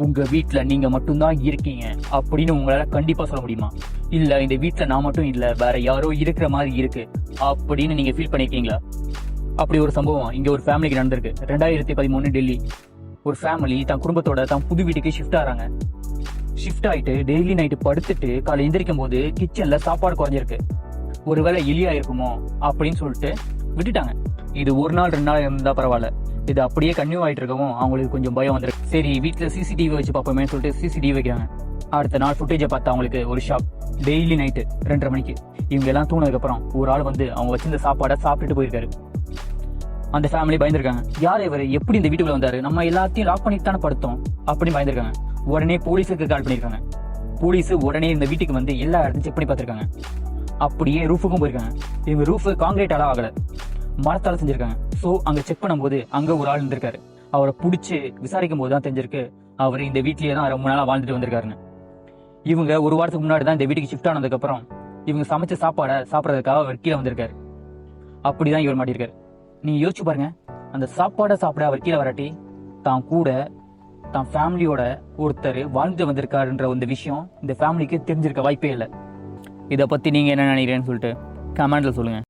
உங்க வீட்டுல நீங்க மட்டும்தான் இருக்கீங்க அப்படின்னு உங்களால கண்டிப்பா சொல்ல முடியுமா? இல்ல இந்த வீட்டுல நான் மட்டும் இல்ல வேற யாரோ இருக்கிற மாதிரி இருக்கு அப்படின்னு நீங்க ஃபீல் பண்ணிருக்கீங்களா? அப்படி ஒரு சம்பவம் இங்க ஒரு ஃபேமிலிக்கு நடந்திருக்கு. 2013 டெல்லி. ஒரு ஃபேமிலி தன் குடும்பத்தோட தான் புது வீட்டுக்கு ஷிஃப்ட் ஆறாங்க. ஷிஃப்ட் ஆயிட்டு டெய்லி நைட்டு படுத்துட்டு காலை எந்திரிக்கும் போது கிச்சன்ல சாப்பாடு குறைஞ்சிருக்கு. ஒருவேளை எலியா இருக்குமோ அப்படின்னு சொல்லிட்டு விட்டுட்டாங்க. இது ஒரு நாள் 2 நாள் இருந்தா பரவாயில்ல, இது அப்படியே கன்டினியூ ஆயிட்டு இருக்கவும் அவங்களுக்கு கொஞ்சம் பயம் வந்துருக்கு. சரி வீட்டுல சிசிடிவி வச்சு பார்ப்போமே சொல்லிட்டு சிசிடிவி வைக்கிறாங்க. அடுத்த நாள் ஃபுட்டேஜை பார்த்து அவங்களுக்கு ஒரு ஷாக். டெய்லி நைட்டு 2:30 மணிக்கு இவங்க எல்லாம் தூங்கினதுக்கு அப்புறம் ஒரு ஆள் வந்து அவங்க வச்சிருந்த சாப்பாடை சாப்பிட்டுட்டு போயிருக்காரு. அந்த ஃபேமிலி பயந்துருக்காங்க. யார் இவர், எப்படி இந்த வீட்டுக்குள்ள வந்தாரு, நம்ம எல்லாத்தையும் லாக் பண்ணிட்டு தானே படுத்தோம் அப்படின்னு பயந்துருக்காங்க. உடனே போலீஸுக்கு கால் பண்ணிருக்காங்க. போலீஸ் உடனே இந்த வீட்டுக்கு வந்து எல்லா இடத்தையும் செக் பண்ணி பார்த்திருக்காங்க. அப்படியே ரூஃபுக்கும் போயிருக்காங்க. இவங்க ரூஃப் காங்கிரீட்டால ஆகல, மரத்தால செஞ்சிருக்காங்க. சோ அங்க செக் பண்ணும்போது அங்க ஒரு ஆள் இருந்திருக்காரு. அவரை பிடிச்சி விசாரிக்கும் போது தான் தெரிஞ்சிருக்கு அவர் இந்த வீட்லயே தான் ரொம்ப நாளா வாழ்ந்துட்டு வந்திருக்காருன்னு. இவங்க ஒரு வாரத்துக்கு முன்னாடி தான் இந்த வீட்டுக்கு ஷிஃப்ட் ஆனதுக்கு அப்புறம் இவங்க சமைச்ச சாப்பாடை சாப்பிடறதுக்காக அவர் கீழே வந்திருக்காரு. அப்படிதான் இவர் மாட்டிருக்காரு. நீங்க யோசிச்சு பாருங்க, அந்த சாப்பாடை சாப்பிட அவர் கீழே வராட்டி தான் கூட தான் ஃபேமிலியோட ஒருத்தர் வாழ்ந்து வந்திருக்காருன்ற இந்த விஷயம் இந்த ஃபேமிலிக்கு தெரிஞ்சிருக்க வாய்ப்பே இல்லை. இதை பத்தி நீங்க என்ன நினைக்கிறேன்னு சொல்லிட்டு கமெண்ட்ல சொல்லுங்க.